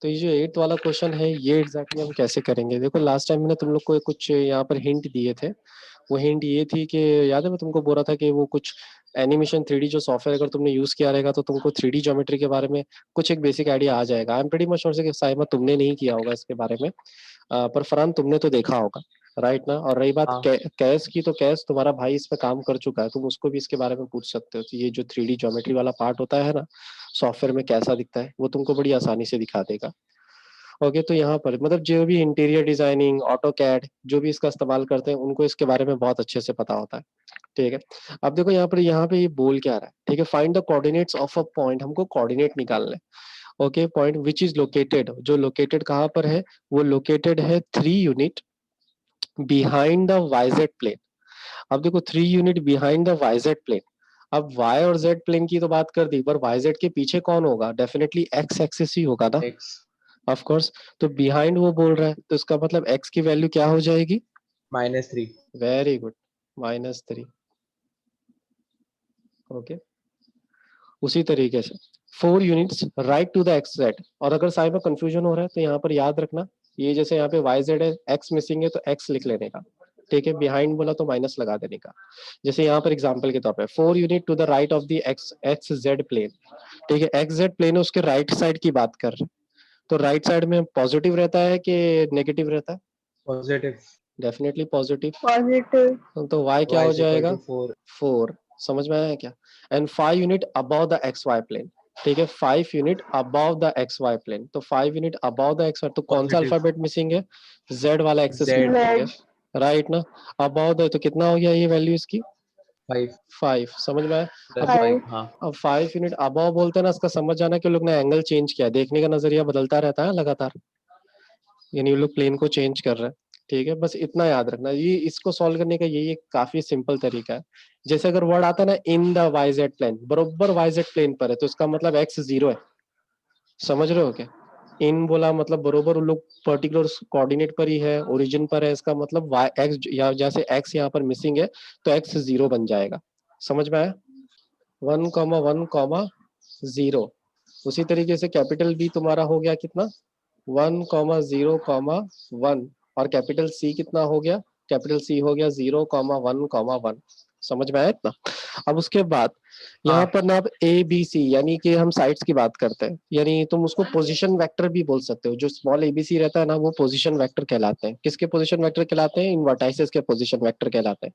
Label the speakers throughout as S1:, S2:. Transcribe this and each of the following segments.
S1: तो ये जो 8th वाला क्वेश्चन है ये एग्जैक्टली हम कैसे करेंगे। देखो लास्ट टाइम मैंने तुम लोग को कुछ यहाँ पर हिंट दिए थे। वो हिंट ये थी कि याद है मैं तुमको बोल रहा था कि वो कुछ एनिमेशन 3D जो सॉफ्टवेयर अगर तुमने यूज किया रहेगा तो तुमको 3D ज्योमेट्री के बारे में कुछ एक बेसिक आइडिया आ जाएगा। I am pretty much sure से कि साइमा तुमने नहीं किया होगा इसके बारे में, पर फरहान तुमने तो देखा होगा, राइट ना। और रही बात
S2: हाँ
S1: कैस की, तो कैस तुम्हारा भाई इस पे काम कर चुका है, तुम उसको भी इसके बारे में पूछ सकते हो। तो ये जो 3D ज्योमेट्री वाला पार्ट होता है ना सॉफ्टवेयर में कैसा दिखता है वो तुमको बड़ी आसानी से दिखा देगा। ओके, तो यहाँ पर मतलब जो भी इंटीरियर डिजाइनिंग ऑटो कैड जो भी इसका इस्तेमाल करते हैं उनको इसके बारे में बहुत अच्छे से पता होता है। ठीक है, अब देखो यहाँ पे ये बोल क्या रहा है। ठीक है, find the coordinates of a point, हमको कोऑर्डिनेट निकालने। Okay, point which is located, जो लोकेटेड कहाँ पर है, वो लोकेटेड है 3 unit behind the Y Z plane. अब देखो 3 unit behind the Y Z plane. अब वाई और जेड प्लेन की तो बात कर दी, पर वाईजेड के पीछे कौन होगा, डेफिनेटली एक्स एक्सिस ही होगा ना,
S2: एक्स
S1: ऑफ कोर्स। तो बिहाइंड वो बोल रहा है तो इसका मतलब एक्स की वैल्यू क्या हो जाएगी,
S2: -3।
S1: Very good, -3। ओके, उसी तरीके से 4 units right to the X Z. और अगर साइड में कंफ्यूजन हो रहा है तो यहाँ पर याद रखना, ये जैसे यहाँ पे वाई जेड है, एक्स मिसिंग है तो एक्स लिख लेने का। ठीक है, बिहाइंड बोला तो माइनस लगा देने का। जैसे यहाँ पर एग्जांपल के तौर पे 4 unit to the right of the X X Z plane. ठीक है, एक्स जेड प्लेन है उसके राइट साइड की बात कर रहे हैं, तो राइट साइड में पॉजिटिव रहता है कि नेगेटिव रहता है,
S2: पॉजिटिव।
S1: Definitely positive.
S3: पॉजिटिव।
S1: तो y क्या
S2: y
S1: हो
S2: इज इक्वल
S1: जाएगा,
S2: टू 4।
S1: 4। समझ में आया क्या। And 5 unit above the x y plane. ठीक है, 5 unit above the x y plane, तो 5 unit above the x y, तो कौन सा
S2: पॉजिटिव
S1: अल्फाबेट मिसिंग है, z वाला एक्सेस
S2: z
S1: मिसिंग है,
S3: जेड।
S1: राइट ना। अबव द तो कितना हो गया ये वैल्यू इसकी,
S2: 5
S1: 5। समझ में आया।
S2: +
S1: अब
S2: 5।
S3: 5।
S2: हाँ
S1: अब 5 यूनिट अबव बोलते हैं ना, इसका समझ जाना कि लोग ने एंगल चेंज किया, देखने का नजरिया बदलता रहता है लगातार, यानी वो लोग प्लेन को चेंज कर रहे हैं। ठीक है, बस इतना याद रखना, ये इसको सॉल्व करने का यही एक काफी सिंपल तरीका है। जैसे अगर वर्ड आता है ना in the y z plane, बरोबर वाई जेड प्लेन पर है तो इसका मतलब एक्स 0 है। समझ रहे हो क्या, इन बोला मतलब बरोबर उन लोग पर्टिकुलर कोऑर्डिनेट पर ही है, ओरिजिन पर है, इसका मतलब वाई एक्स या जैसे एक्स यहाँ पर मिसिंग है तो एक्स 0 बन जाएगा। समझ में आया, 1,1,0। उसी तरीके से कैपिटल बी तुम्हारा हो गया कितना, 1,0,1। और कैपिटल सी कितना हो गया, कैपिटल सी हो गया 0,1,1। समझ में आया इतना। अब उसके बाद यहाँ
S2: हाँ
S1: पर ना, अब ए बी सी यानी कि हम साइड्स की बात करते हैं, यानी तुम उसको पोजीशन वेक्टर भी बोल सकते हो। जो स्मॉल एबीसी रहता है ना वो पोजीशन वेक्टर कहलाते हैं। किसके पोजीशन वेक्टर कहलाते हैं, इन वर्टाइसेस के पोजीशन वेक्टर कहलाते हैं।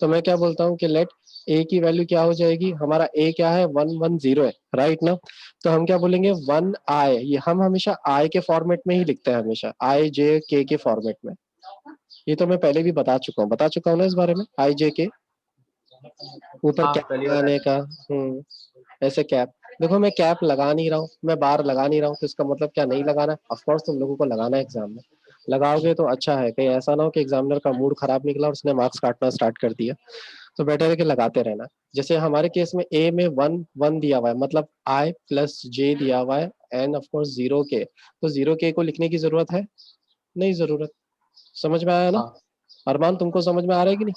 S1: तो मैं क्या बोलता हूँ कि लेट ए की वैल्यू क्या हो जाएगी, हमारा ए क्या है 1,1,0 है, राइट ना। तो हम क्या बोलेंगे 1i, ये हम हमेशा आई के फॉर्मेट में ही लिखते हैं, हमेशा आई जे के फॉर्मेट में। ये तो मैं पहले भी बता चुका हूँ ना इस बारे में, आई जे के ऊपर
S2: हाँ
S1: कैप
S2: पहले बता
S1: लगाने का।
S2: चुका।
S1: ऐसे कैप, देखो मैं कैप लगा नहीं रहा हूँ, मैं बार लगा नहीं रहा हूँ, तो इसका मतलब क्या नहीं लगाना है, ऑफकोर्स तुम लोगों को लगाना है एग्जाम में। लगाओगे तो अच्छा है, कहीं ऐसा ना हो कि एग्जामिनर का मूड खराब निकला और उसने मार्क्स काटना स्टार्ट कर दिया। तो बेटर है कि लगाते रहना। जैसे हमारे केस में ए में 1,1 दिया हुआ है, मतलब आई प्लस जे दिया हुआ है, एंड ऑफ कोर्स 0k, तो 0k को लिखने की जरूरत है, नहीं जरूरत। समझ में आया ना।
S2: हाँ
S1: अरमान तुमको समझ में आ रहा है कि नहीं,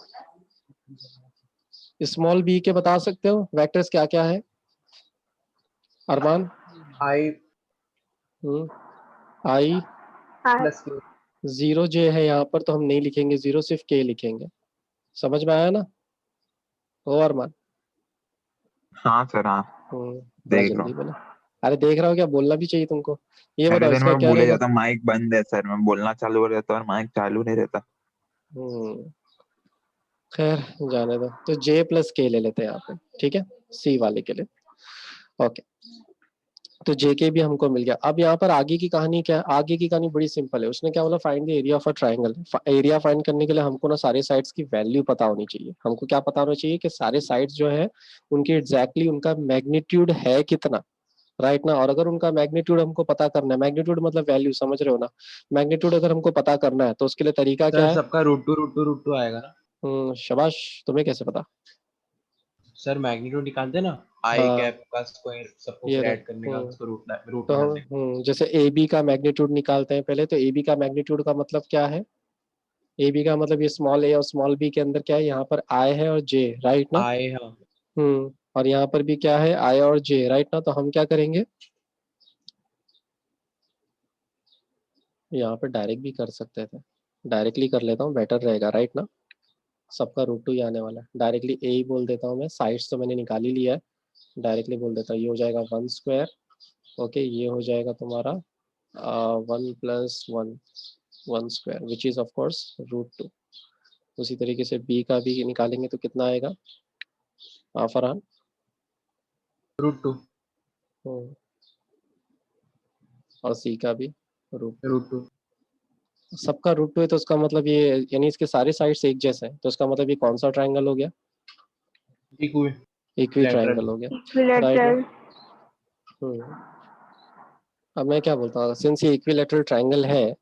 S1: स्मॉल बी के बता सकते हो वेक्टर्स क्या क्या है अरमान।
S2: i
S1: I
S2: + k।
S1: 0j है यहाँ पर, तो हम नहीं लिखेंगे 0, सिर्फ k लिखेंगे। समझ में आया ना, ओ अरमान।
S4: हाँ सर हाँ,
S1: थोड़ा
S4: देख रहा
S1: जल्दी
S4: हूँ।
S1: बोला। अरे देख रहा हो क्या, बोलना भी चाहिए तुमको। ये
S4: अरे
S1: बताओ
S4: सर
S1: इसका
S4: मैं
S1: क्या
S4: भूले
S1: रहेगा।
S4: जाता हूँ, माइक बंद है सर, मैं बोलना चालू हो रहता और माइक चालू नहीं रहता।
S1: हम्म खैर जाने दो, तो j प्लस के ले लेते हैं यहाँ पे, ठीक है, सी वाले के लिए। ओके, तो जेके भी हमको मिल गया। अब यहाँ पर आगे की कहानी क्या है, आगे की कहानी बड़ी सिंपल है। उसने क्या बोला, find the area of a triangle. Area find करने के लिए हमको ना सारे साइड्स की वैल्यू पता होनी चाहिए। हमको क्या पता होना चाहिए कि सारे साइड्स जो है उनकी एग्जैक्टली उनका मैग्नीट्यूड है कितना, राइट ना। और अगर उनका मैग्नीट्यूड हमको पता करना है, मैग्नीट्यूड मतलब वैल्यू, समझ रहे हो ना। मैग्नीट्यूड अगर हमको पता करना है तो उसके लिए तरीका क्या
S2: सर
S1: है।
S2: सबका √2 आएगा ना।
S1: शाबाश, तुम्हें कैसे पता।
S2: सर मैग्नीट्यूड निकालते ना, आई
S1: हाँ,
S2: कैप का स्क्वायर सबको
S1: ये
S2: फिर
S1: रहा।
S2: ऐड करने का, उसको रूट
S1: तो
S2: में
S1: हम
S2: डालने का।
S1: जैसे ए बी का मैग्नीट्यूड निकालते हैं पहले, तो ए बी का मैग्नीट्यूड का मतलब क्या है, ए बी का मतलब ये स्मॉल ए और स्मॉल बी के अंदर क्या है, यहाँ पर आई है और जे, राइट ना।
S2: आई हाँ
S1: और यहाँ पर भी क्या है, आई और जे, राइट ना। तो हम क्या करेंगे, यहाँ पे डायरेक्ट भी कर सकते थे, डायरेक्टली कर लेता हूँ, बेटर रहेगा राइट ना। सबका रूट टू ही आने वाला है, डायरेक्टली ए ही बोल देता हूँ मैं, साइड्स तो मैंने निकाल ही लिया है, डायरेक्टली बोल देता हूँ। ये हो जाएगा 1 स्क्वायर, ओके, ये हो जाएगा तुम्हारा 1 + 1 1 square which is of course √2। उसी तरीके से बी का भी निकालेंगे तो कितना आएगा फरहान?
S2: √2
S1: और सी का भी रूट
S2: √2
S1: सबका √2 है, तो उसका मतलब ये यानी इसके सारे साइड्स एक जैसे हैं, तो उसका मतलब ये कौन सा ट्रायंगल हो गया? इक्वी
S2: इक्विलैटरल
S1: ट्रायंगल हो गया, राइट ना।
S3: इक्विलैटरल।
S1: अब मैं क्या बोलता हूँ, सिंस ये इक्विलैटरल ट्रायंगल है,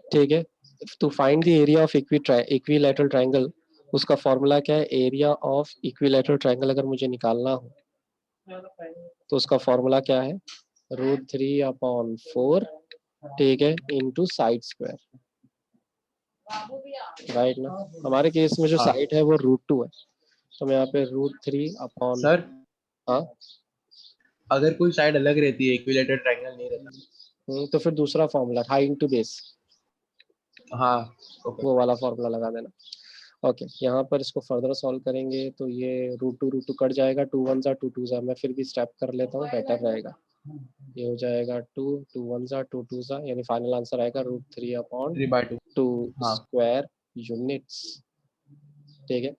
S1: ठीक है, to find the area of equilateral triangle, उसका फॉर्मूला क्या है? एरिया ऑफ इक्विलैटरल ट्रायंगल अगर मुझे निकालना हो तो उसका फॉर्मूला क्या है? √3/4, ठीक है, इंटू साइड स्क्वायर, राइट ना। हमारे केस में जो
S2: हाँ
S1: साइड है वो √2 है, तो मैं यहाँ पे √3/,
S2: सर,
S1: हाँ
S2: अगर कोई साइड अलग रहती है, इक्विलैटरल ट्रायंगल नहीं रहता।
S1: तो फिर दूसरा फॉर्मूला हाई इंटू बेस,
S2: हाँ ओके।
S1: वो वाला फॉर्मूला लगा देना। ओके, यहाँ पर इसको फर्दर सॉल्व करेंगे तो ये √2 कट जाएगा, 2 1 ज़ा 2 2 ज़ा, मैं फिर भी स्टेप कर लेता हूँ, बेटर रहेगा। ये हो जाएगा 2 2 1 ज़ा 2 2 ज़ा, यानी फाइनल आंसर आएगा √3/2
S2: 3/2 हाँ
S1: स्क्वायर यूनिट्स, ठीक है।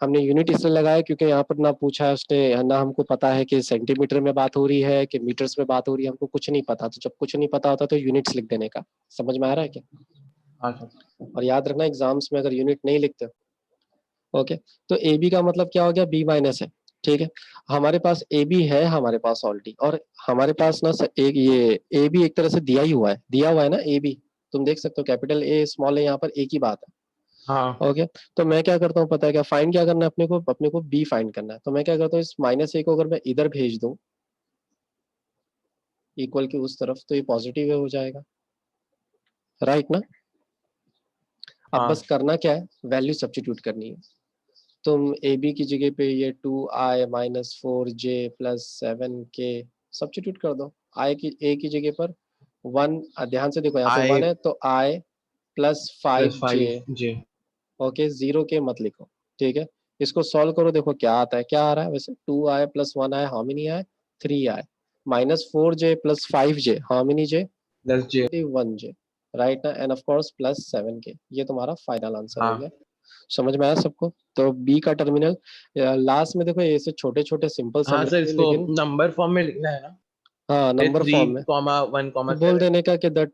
S1: हमने यूनिट इसलिए लगाया क्योंकि यहाँ पर ना पूछा है उसने, ना हमको पता है कि सेंटीमीटर में बात हो रही है कि मीटर्स में बात हो रही है, हमको कुछ नहीं पता। तो जब कुछ नहीं पता होता तो यूनिट्स लिख देने का, समझ में आ रहा है क्या?
S2: हाँ सर।
S1: और याद रखना एग्जाम्स में अगर यूनिट नहीं लिखते, ओके, तो ए बी का मतलब क्या हो गया? बी माइनस है, ठीक है। हमारे पास ए बी है हमारे पास ऑलरेडी, और हमारे पास ना एक ये ए बी एक तरह से दिया हुआ है ना ए बी, तुम देख सकते हो कैपिटल ए स्मॉल ए, यहाँ पर एक ही बात है,
S2: हाँ
S1: ओके। तो मैं क्या करता हूँ पता है क्या? फाइंड क्या करना है अपने को बी फाइंड करना है। तो मैं क्या करता हूँ, इस -a को अगर मैं इधर भेज दूं इक्वल के उस तरफ, तो ये पॉजिटिव हो जाएगा, राइट ना। अब
S2: हाँ
S1: बस करना क्या है, वैल्यू सब्स्टिट्यूट करनी है। तुम ए बी की जगह पे ये 2i - 4j + 7k सब्स्टिट्यूट कर दो। आई की ए की जगह पर 1, ध्यान से देखो यहाँ पे 1
S2: I
S1: है तो i + 5j,
S2: 5j।
S1: ओके, 0 के मत लिखो, ठीक है। इसको सॉल्व करो, देखो क्या आता है, क्या आ रहा है वैसे? 2i + 1i, हाउ मेनी आए? 3i, -4j + 5j, how many j?
S2: +j।
S1: 1j, right ना, एंड ऑफ कोर्स +7k। ये तुम्हारा फाइनल आंसर हो गया।
S2: हाँ
S1: समझ में आया सबको? तो बी का टर्मिनल लास्ट में देखो, ऐसे छोटे छोटे सिंपल सम
S2: हाँ सर,
S1: रहेंगे,
S2: इसको
S1: लेकिन
S2: नंबर फॉर्म में लिखना है ना।
S1: हाँ नंबर
S2: थ्री
S1: फॉर्म में
S2: कॉमा 1,
S1: बोल
S2: 7।
S1: देने का कि the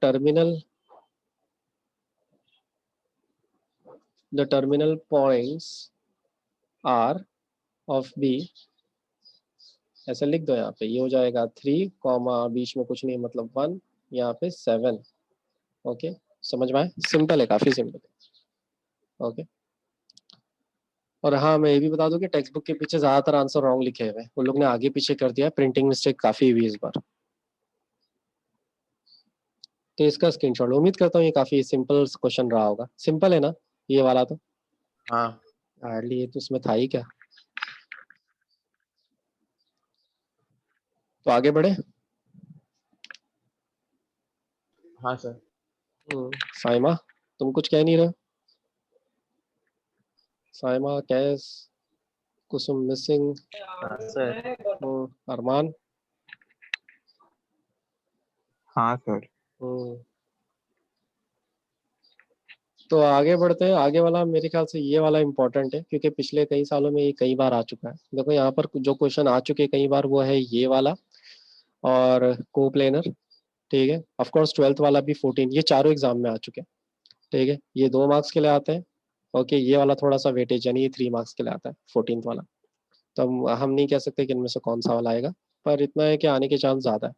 S1: terminal points are of B, ऐसा लिख दो यहाँ पे। ये हो जाएगा 3 कॉमा बीच में कुछ नहीं मतलब 1, यहाँ पे 7, ओके। समझ में आया? सिंपल है, काफी सिंपल है, ओके। और हाँ, मैं ये भी बता दूं कि टेक्स्ट बुक के पीछे ज्यादातर आंसर रॉन्ग लिखे हुए हैं, उन लोग ने आगे पीछे कर दिया है, प्रिंटिंग मिस्टेक काफी हुई इस बार। तो इसका स्क्रीनशॉट, उम्मीद करता हूँ ये काफी सिंपल क्वेश्चन रहा होगा। सिंपल है ना ये वाला? तो
S2: हाँ
S1: हार्डली, ये तो उसमें था ही क्या। तो आगे बढ़े।
S2: हाँ सर।
S1: साइमा, तुम कुछ कह नहीं रहे हो? साइमा, कैस, कुसुम मिसिंग,
S3: हाँ सर।
S1: अरमान।
S4: हाँ सर।
S1: तो आगे बढ़ते हैं। आगे वाला मेरे ख्याल से ये वाला इम्पोर्टेंट है, क्योंकि पिछले कई सालों में ये कई बार आ चुका है। देखो यहाँ पर जो क्वेश्चन आ चुके कई बार वो है ये वाला और कोप्लेनर, ठीक है। ऑफ कोर्स 12th वाला भी 14, ये चारों एग्जाम में आ चुके हैं, ठीक है। ये 2 मार्क्स के लिए आते हैं, ओके। ये वाला थोड़ा सा वेटेज, यानी ये 3 मार्क्स के लिए आता है 14th वाला। तो हम नहीं कह सकते कि इनमें से कौन सा वाला आएगा, पर इतना है कि आने के चांस ज्यादा है।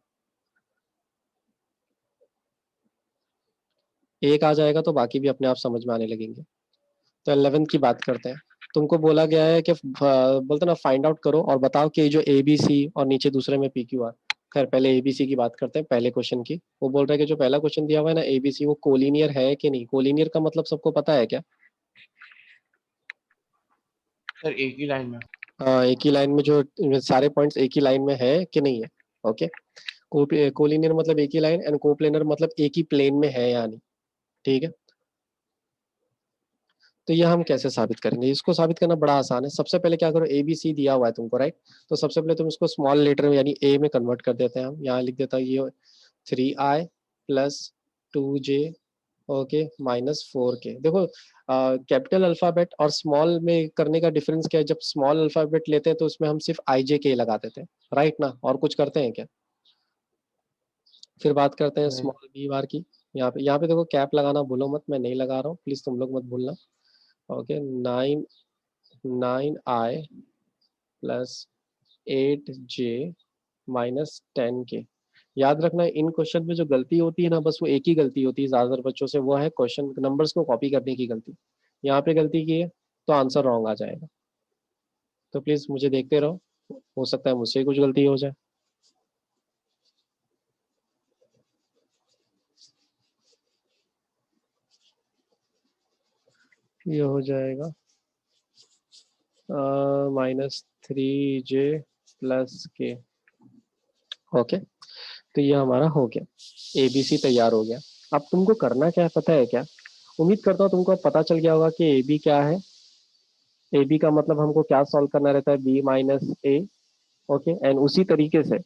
S1: एक आ जाएगा तो बाकी भी अपने आप समझ में आने लगेंगे। तो 11th की बात करते हैं। तुमको बोला गया है कि बोलते ना फाइंड आउट करो और बताओ कि जो ए बी सी और नीचे दूसरे में पी क्यू आर। खैर पहले एबीसी की बात करते हैं, पहले क्वेश्चन की। वो बोल रहा है कि जो पहला क्वेश्चन दिया हुआ है ना एबीसी, वो कोलिनियर है कि नहीं। कोलिनियर का मतलब सबको पता है क्या?
S2: सर एक ही लाइन में।
S1: हाँ, एक ही लाइन में, जो सारे पॉइंट्स एक ही लाइन में है कि नहीं है, ओके। कोलिनियर मतलब एक ही लाइन, एंड कोप्लेनर मतलब एक ही प्लेन में है यानी, ठीक है। तो ये हम कैसे साबित करेंगे, इसको साबित करना बड़ा आसान है। सबसे पहले क्या करो, ए बी सी दिया हुआ है तुमको, राइट। तो सबसे पहले तुम इसको स्मॉल लेटर में यानी ए में कन्वर्ट कर देते हैं हम। यहाँ लिख देता हूँ ये 3i plus 2j okay minus 4k। देखो कैपिटल अल्फाबेट और स्मॉल में करने का डिफरेंस क्या है, जब स्मॉल अल्फाबेट लेते हैं तो उसमें हम सिर्फ IJK लगा देते हैं, राइट ना, और कुछ करते हैं क्या। फिर बात करते हैं
S2: नहीं।
S1: स्मॉल बी बार की। यहाँ पे देखो कैप लगाना भूलो मत, मैं नहीं लगा रहा हूँ, प्लीज तुम लोग मत भूलना। Okay 9i plus 8j minus 10k। याद रखना इन क्वेश्चन में जो गलती होती है ना, बस वो एक ही गलती होती है ज्यादातर बच्चों से, वो है क्वेश्चन नंबर्स को कॉपी करने की गलती। यहाँ पे गलती की है तो आंसर रॉन्ग आ जाएगा। तो प्लीज मुझे देखते रहो, हो सकता है मुझसे ही कुछ गलती हो जाए। ये हो जाएगा -3j प्लस के। ओके, तो ये हमारा हो गया, ABC तैयार हो गया। अब तुमको करना क्या है पता है क्या, उम्मीद करता हूँ तुमको अब पता चल गया होगा कि AB क्या है। AB का मतलब हमको क्या सॉल्व करना रहता है, B minus A. Okay, and उसी तरीके से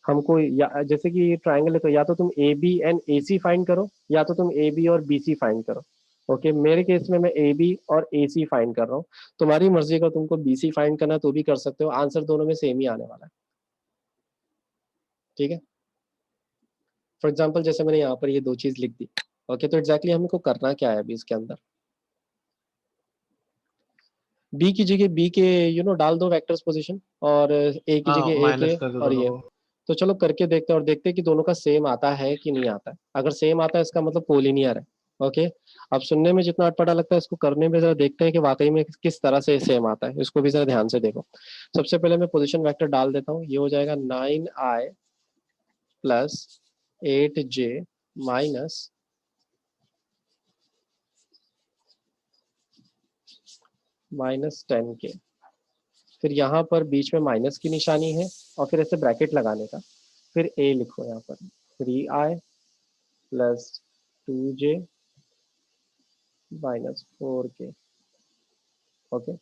S1: हमको जैसे कि ट्राइंगल है तो या तो तुम AB एंड AC फाइंड करो, या तो तुम AB और BC फाइंड करो। ओके मेरे केस में मैं AB और AC फाइंड कर रहा हूँ। तुम्हारी मर्जी का, तुमको BC फाइंड करना है तो भी कर सकते हो, आंसर दोनों में सेम ही आने वाला है, ठीक है। फॉर एग्जाम्पल जैसे मैंने यहाँ पर ये दो चीज लिख दी। ओके, तो एग्जैक्टली हमको करना क्या है अभी इसके अंदर, बी की जगह बी के डाल दो वेक्टर्स पोजीशन, और ए की
S2: हाँ
S1: जगह ए के,
S2: माइनस कर दो
S1: और
S2: दोनों
S1: ये।
S2: को।
S1: तो चलो करके देखते हैं और देखते हैं कि दोनों का सेम आता है कि नहीं आता है। अगर सेम आता है इसका मतलब कोलिनियर है। ओके, अब सुनने में जितना अटपटा लगता है, इसको करने में जरा देखते हैं कि वाकई में किस तरह से सेम आता है, इसको भी जरा ध्यान से देखो। सबसे पहले मैं पोजिशन वेक्टर डाल देता हूँ, ये हो जाएगा 9i plus 8j minus -10k। फिर यहाँ पर बीच में माइनस की निशानी है, और फिर ऐसे ब्रैकेट लगाने का, फिर a लिखो यहाँ पर 3i plus 2j minus 4k। Okay,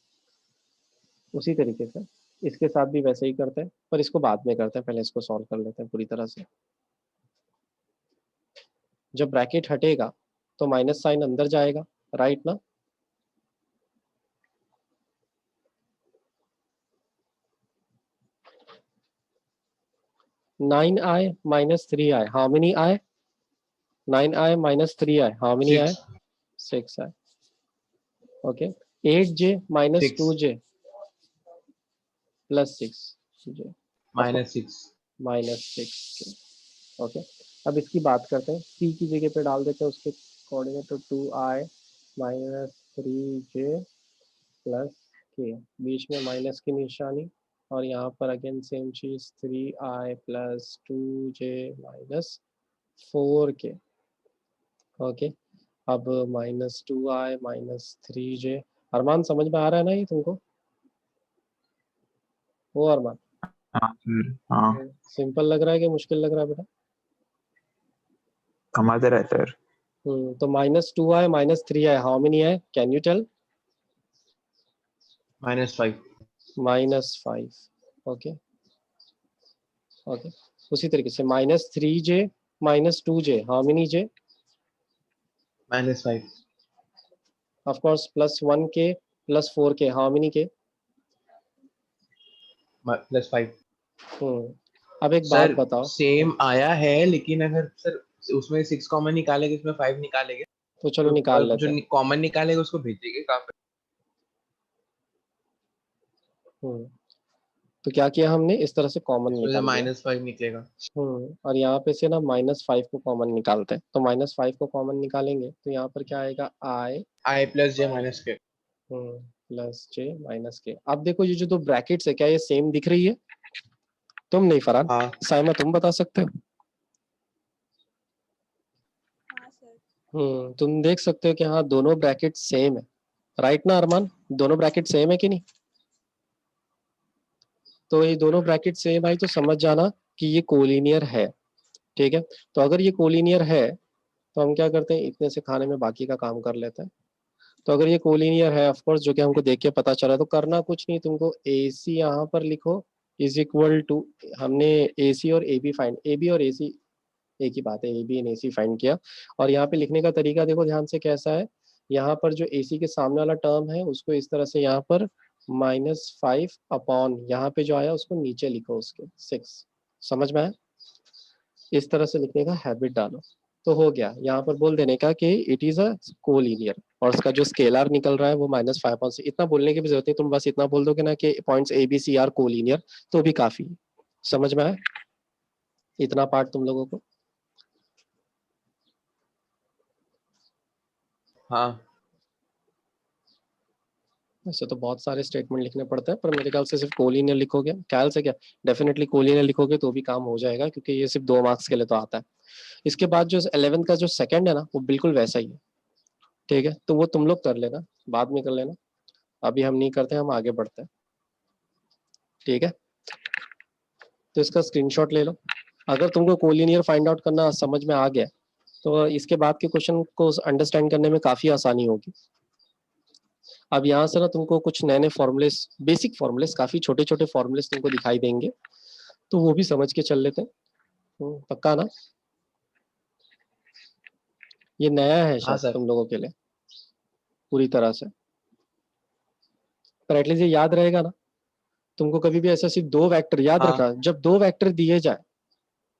S1: उसी तरीके से इसके साथ भी वैसे ही करते हैं, पर इसको बाद में करते हैं, पहले इसको सॉल्व कर लेते हैं पूरी तरह से। जब ब्रैकेट हटेगा तो माइनस साइन अंदर जाएगा, राइट ना। (9i minus 3i) how many i? 9i minus 3i how many i?
S2: 6
S1: 6i। Okay, 8j minus
S2: 6
S1: 2j plus 6j
S2: -6।
S1: -6k। Okay, अब इसकी बात करते हैं, c की जगह पे डाल देते हैं उसके कोऑर्डिनेट, तो 2i minus 3j प्लस के, बीच में माइनस की निशानी, और यहाँ पर अगेन सेम चीज 3i plus 2j minus 4k। Okay, अब -2i माइनस 3j। अरमान समझ में आ रहा है ना ये तुमको, वो अरमान
S4: हाँ सर हाँ
S1: सिंपल लग रहा है कि मुश्किल लग रहा है बेटा।
S4: कमाते रहे सर।
S1: तो -2i minus 3i how many है, can you tell.
S2: -5
S1: -5। Okay okay, उसी तरीके से -3j minus 2j how many j,
S2: -5
S1: of course +1k plus 4k how many k।
S2: +5।
S1: अब एक बात
S2: सर
S1: बताओ,
S2: सेम आया है, लेकिन अगर सर उसमें 6 कॉमन निकालेंगे, इसमें 5 निकालेंगे,
S1: तो चलो
S2: तो
S1: निकाल लेते
S2: जो
S1: हैं।
S2: कॉमन निकालेगा उसको भेजेंगे काफी।
S1: तो क्या किया हमने, इस तरह से कॉमन
S2: इसमें से
S1: निकाल लिया।
S2: -5 निकलेगा।
S1: और यहाँ पे से ना -5 को कॉमन निकालते हैं, तो -5 को कॉमन निकालेंगे तो यहाँ पर क्या आएगा, i
S2: i + j - k।
S1: Plus j minus के। अब देखो ये जो दो ब्रैकेट्स है, क्या ये सेम दिख रही है, तुम नहीं फरहान,
S2: हाँ
S1: साइमा तुम बता सकते हो।
S3: हाँ सर।
S1: तुम देख सकते हो कि हाँ दोनों ब्रैकेट सेम है, राइट ना अरमान, दोनों ब्रैकेट सेम है कि नहीं। तो ये दोनों ब्रैकेट सेम आई तो समझ जाना कि ये कोलिनियर है, ठीक है। तो अगर ये कोलिनियर है तो हम क्या करते हैं, इतने से खाने में बाकी का काम कर लेते हैं। तो अगर ये कोलिनियर है ऑफ कोर्स, जो कि हमको देख के पता चला, तो करना कुछ नहीं, तुमको ए सी यहाँ पर लिखो इज इक्वल टू, हमने ए सी और A B find, A B और ए सी एक ही बात है, A B and A C find किया। और यहाँ पे लिखने का तरीका देखो ध्यान से कैसा है, यहाँ पर जो ए सी के सामने वाला टर्म है उसको इस तरह से यहाँ पर -5 अपॉन यहाँ पे जो आया उसको नीचे लिखो उसके 6, समझ में आया? इस तरह से लिखने का हैबिट डालो तो हो गया। यहाँ पर बोल देने का कि इट इज अ कोलिनियर, और उसका जो स्केलर निकल रहा है वो -5/6। इतना बोलने की भी जरूरत नहीं, तुम बस इतना बोल दोगे ना कि points A B C are collinear, तो भी काफी है। समझ में आया इतना पार्ट तुम लोगों को?
S2: हाँ
S1: वैसे तो बहुत सारे स्टेटमेंट लिखने पड़ते हैं, पर मेरे ख्याल से सिर्फ कोलिनियर लिखोगे, ख्याल से क्या, डेफिनेटली कोलिनियर लिखोगे तो भी काम हो जाएगा, क्योंकि ये सिर्फ 2 मार्क्स के लिए तो आता है। इसके बाद जो 11th का जो सेकंड है ना, वो बिल्कुल वैसा ही है, ठीक है। तो वो तुम लोग कर लेना, बाद में कर लेना, अभी हम नहीं करते, हम आगे बढ़ते हैं, ठीक है। तो इसका स्क्रीनशॉट ले लो। अगर तुमको कोलिनियर फाइंड आउट करना समझ में आ गया तो इसके बाद के क्वेश्चन को अंडरस्टैंड करने में काफी आसानी होगी। अब यहाँ से ना तुमको कुछ नए नए फॉर्मूलेस, बेसिक फॉर्मूलेस, काफी छोटे छोटे फॉर्मूलेस तुमको दिखाई देंगे, तो वो भी समझ के चल लेते हैं। पक्का ना? ये नया है
S2: हाँ
S1: शायद
S2: सर।
S1: तुम लोगों के लिए पूरी तरह से, पर एटलीस्ट ये याद रहेगा ना तुमको। कभी भी ऐसा सिर्फ 2 वेक्टर याद
S2: हाँ
S1: रखा, जब 2 वेक्टर दिए जाए,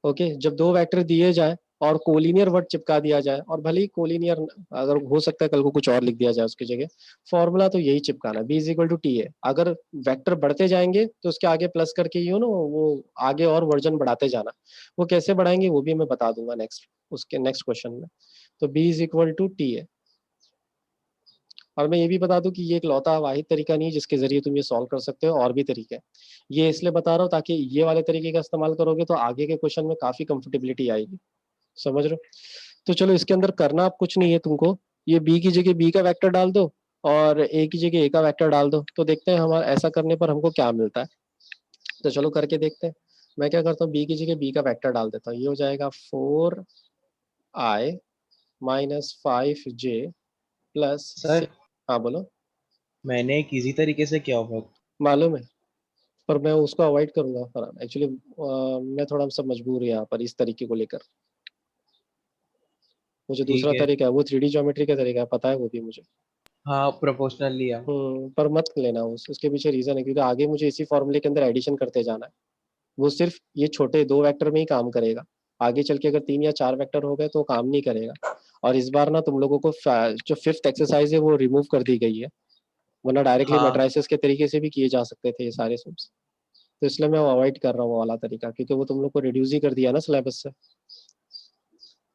S1: ओके, जब 2 वेक्टर दिए जाए और कोलिनियर वर्ड चिपका दिया जाए, और भले ही कोलिनियर, अगर हो सकता है कल को कुछ और लिख दिया जाए उसकी जगह, फॉर्मूला तो यही चिपकाना, B is equal to T है। अगर वेक्टर बढ़ते जाएंगे तो उसके आगे प्लस करके वो आगे और वर्जन बढ़ाते जाना। वो कैसे बढ़ाएंगे वो भी मैं बता दूंगा नेक्स्ट, उसके नेक्स्ट क्वेश्चन में। तो B is equal to T है। और मैं ये भी बता दूं कि ये एक लौता वाहिद तरीका नहीं है जिसके जरिए तुम ये सॉल्व कर सकते हो, और भी तरीके हैं। ये इसलिए बता रहा हूँ ताकि ये वाले तरीके का इस्तेमाल करोगे तो आगे के क्वेश्चन में काफी कंफर्टेबिलिटी आएगी, समझ रहे हो? तो चलो इसके अंदर करना आप कुछ नहीं है तुमको, ये बी की जगह बी का वेक्टर डाल दो और ए की जगह ए का वेक्टर डाल दो, तो देखते हैं हमारा ऐसा करने पर हमको क्या मिलता है। तो चलो करके देखते हैं। मैं क्या करता हूँ, बी की जगह बी का वेक्टर डाल देता हूँ, ये हो जाएगा 4i - 5j प्लस
S2: सर,
S1: हाँ बोलो।
S2: मैंने एक इजी तरीके से किया हुआ।
S1: मालूम है, पर मैं उसको अवॉइड करूंगा, पर एक्चुअली मैं थोड़ा सा मजबूर हूँ यहाँ पर इस तरीके को लेकर। मुझे दूसरा
S2: ठीक है।
S1: तरीका है, वो 3D ज्योमेट्री का तरीका है, पता है वो भी मुझे।
S2: हाँ, प्रोपोर्शनल लिया।
S1: पर मत लेना, उसके पीछे रीजन है क्योंकि आगे मुझे इसी फॉर्मूले के अंदर एडिशन करते जाना है। वो सिर्फ ये छोटे 2 वेक्टर में ही काम करेगा, आगे चल के अगर 3 या 4 वेक्टर हो गए तो काम नहीं करेगा। और इस बार ना तुम लोगों को जो 5th एक्सरसाइज है वो रिमूव कर दी गई है, वरना डायरेक्टली
S2: हाँ।
S1: मैट्राइसेस के तरीके से भी किए जा सकते थे ये सारे सब्स। तो इसलिए मैं अवॉइड कर रहा हूँ वो वाला तरीका, क्योंकि वो तुम लोग को रिड्यूस ही कर दिया ना सिलेबस से।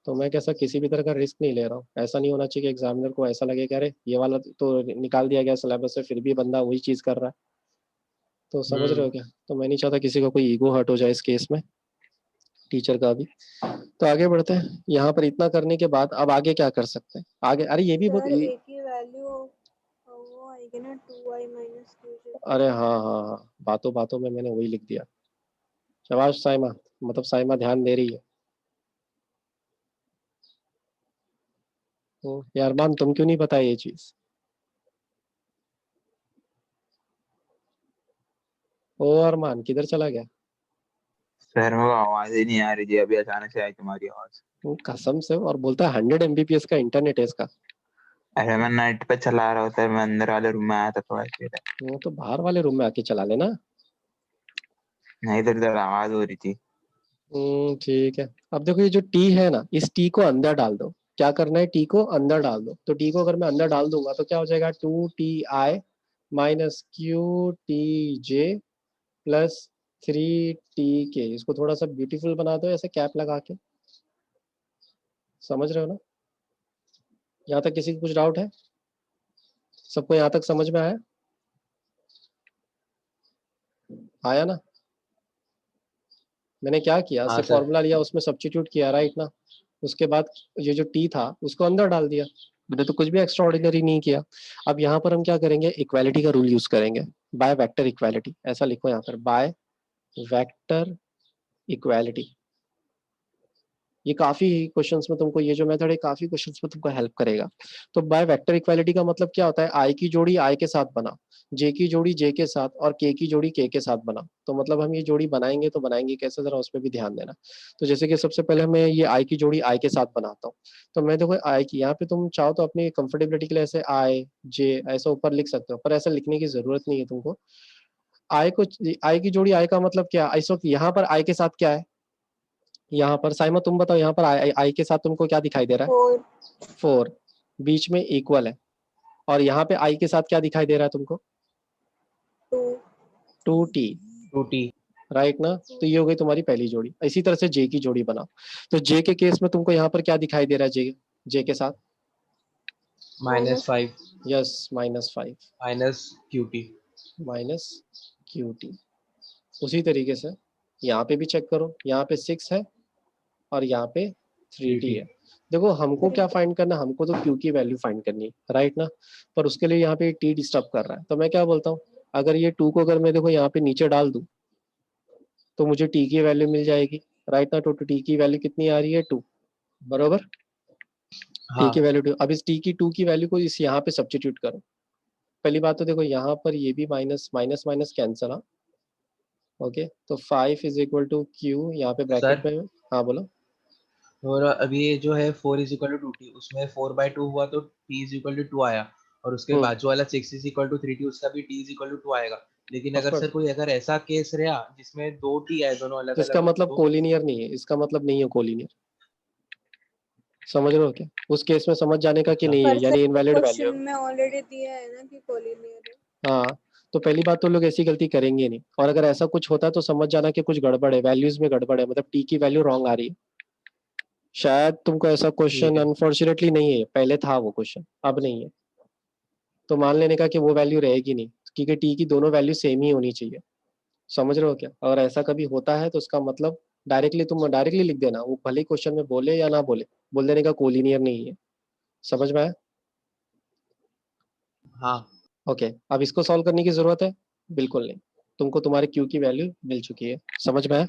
S1: तो मैं कैसा किसी भी तरह का रिस्क नहीं ले रहा हूँ। ऐसा नहीं होना चाहिए कि एग्जामिनर को ऐसा लगे कि अरे ये वाला तो निकाल दिया गया सिलेबस से, फिर भी बंदा वही चीज कर रहा है। तो समझ रहे हो क्या? तो मैं नहीं चाहता किसी का कोई ईगो हर्ट हो जाए इस केस में, टीचर का भी। तो आगे बढ़ते हैं। यहाँ पर इतना करने के बाद अब आगे क्या कर सकते हैं आगे? अरे ये भी बहुत
S3: सर ए की वैल्यू वो आएगी ना 2i - 2j।
S1: अरे हाँ हाँ हाँ, बातों बातों में मैंने वही लिख दिया। शाबाश साइमा, मतलब साइमा ध्यान दे रही है। यार मान, तुम क्यों नहीं पता ये चीज? ओ अरमान किधर चला गया?
S4: सर मेरे को आवाज ही नहीं आ रही थी, अभी अचानक से आई तुम्हारी आवाज।
S1: कसम से, और बोलता है 100 Mbps का इंटरनेट है इसका।
S4: अरे मैं नेट पे चला रहा हूँ सर, मैं अंदर वाले रूम में आया था थोड़ा देर।
S1: वो तो बाहर वाले रूम में आके चला लेना।
S4: नहीं, इधर इधर आवाज हो रही थी।
S1: ठीक है। अब देखो ये जो टी है ना, इस टी को अंदर डाल दो। क्या करना है, टी को अंदर डाल दो। तो टी को अगर मैं अंदर डाल दूंगा तो क्या हो जाएगा, 2ti - q_t_j प्लस 3t_k। इसको थोड़ा सा ब्यूटीफुल बना दो ऐसे कैप लगा के। समझ रहे हो ना? यहाँ तक किसी को कुछ डाउट है? सबको यहाँ तक समझ में आया? आया ना? मैंने क्या किया,
S2: हाँ
S1: सिर्फ
S2: सर।
S1: फॉर्मूला लिया, उसमें सब्स्टिट्यूट किया, राइट ना? उसके बाद ये जो टी था उसको अंदर डाल दिया। मैंने तो कुछ भी एक्स्ट्रा ऑर्डिनरी नहीं किया। अब यहाँ पर हम क्या करेंगे, इक्वालिटी का रूल यूज करेंगे, बाय वेक्टर इक्वालिटी। ऐसा लिखो यहाँ पर, बाय वेक्टर इक्वालिटी। ये काफी क्वेश्चंस में तुमको, ये जो मेथड है काफी क्वेश्चंस में तुमको हेल्प करेगा। तो बाय वेक्टर इक्वालिटी का मतलब क्या होता है, आई की जोड़ी आई के साथ बना, जे की जोड़ी जे के साथ और के की जोड़ी के साथ बना। तो मतलब हम ये जोड़ी बनाएंगे तो बनाएंगे कैसे, जरा उस पर भी ध्यान देना। तो जैसे कि सबसे पहले मैं ये आई की जोड़ी आई के साथ बनाता हूँ। तो मैं देखो आई की, यहाँ पे तुम चाहो तो अपनी कंफर्टेबिलिटी के लिए ऐसे आई जे ऐसा ऊपर लिख सकते हो, पर ऐसा लिखने की जरूरत नहीं है तुमको। आई को, आई की जोड़ी आई का मतलब क्या है, इस वक्त यहाँ पर आई के साथ क्या है, यहाँ पर साइमा तुम बताओ, यहाँ पर आई आई के साथ तुमको क्या दिखाई दे रहा है,
S3: 4
S1: 4, बीच में इक्वल है। और यहाँ पे आई के साथ क्या दिखाई दे रहा है तुमको,
S3: 2
S1: 2t,
S2: 2t।
S1: राइट ना। तो ये हो गई तुम्हारी पहली जोड़ी। इसी तरह से जे की जोड़ी बनाओ। तो जे के केस में तुमको यहाँ पर क्या दिखाई दे रहा है, जे जे के साथ,
S2: -5
S1: यस -5
S2: -qt।
S1: Minus QT। उसी तरीके से यहाँ पे भी चेक करो, यहाँ पे 6 है और यहाँ पे 3t है। देखो हमको क्या फाइंड करना है, हमको तो Q की वैल्यू फाइंड करनी है, राइट ना। पर उसके लिए यहाँ पे t डिस्टर्ब कर रहा है। तो मैं क्या बोलता हूँ, अगर ये 2 को अगर मैं देखो यहाँ पे नीचे डाल दूं तो मुझे t की वैल्यू मिल जाएगी, राइट ना। तो t की वैल्यू कितनी आ रही है, 2, बरोबर। t
S2: हाँ
S1: की वैल्यू 2। अब इस t की वैल्यू को इस यहाँ पे सब्स्टिट्यूट करो। पहली बात तो देखो यहाँ पर ये भी माइनस माइनस माइनस कैंसिल, हाँ ओके। तो 5 इज इक्वल टू Q, यहाँ पे ब्रैकेट
S2: सर,
S1: में, हाँ बोलो।
S2: और अभी ये जो है 4 = 2t, उसमें 4/2 हुआ तो t = 2 आया, और उसके बाजू वाला 6 = 3t, उसका भी t = 2 आएगा। लेकिन
S1: ऑफ
S2: अगर
S1: कोर्स,
S2: सर कोई अगर ऐसा केस रहा जिसमें 2t आए, दोनों अलग
S1: तो इसका
S2: अलग,
S1: मतलब
S2: तो
S1: कोलिनियर नहीं है, इसका मतलब नहीं है कोलिनियर। समझ रहे हो क्या, उस केस में समझ जाने का कि
S2: अच्छा।
S1: नहीं है,
S3: पर
S1: यानी
S3: सर
S1: इनवैलिड
S3: क्वेश्चन
S1: वैल्यू है।
S3: में ऑलरेडी दिया है ना कि कोलिनियर है।
S1: हाँ, तो पहली बात तो लोग ऐसी गलती करेंगे नहीं, और अगर ऐसा कुछ होता है तो समझ जाना कि कुछ गड़बड़ है, वैल्यूज में गड़बड़ है, मतलब टी की वैल्यू रॉन्ग आ रही है। शायद तुमको ऐसा
S2: ठीक
S1: क्वेश्चन
S2: है।
S1: अनफॉर्चुनेटली नहीं है, पहले था वो क्वेश्चन, अब नहीं है। तो मान लेने का कि वो वैल्यू रहेगी नहीं, क्योंकि टी की दोनों वैल्यू सेम ही होनी चाहिए। समझ रहे हो क्या, अगर ऐसा कभी होता है तो उसका मतलब डायरेक्टली तुम डायरेक्टली लिख देना, वो भले क्वेश्चन में बोले या ना बोले, बोल देने का कोलिनियर नहीं है। समझ में आया।
S2: हाँ
S1: ओके, अब इसको सॉल्व करने की जरूरत है, बिल्कुल नहीं। तुमको तुम्हारे क्यू की वैल्यू मिल चुकी है, समझ में आया।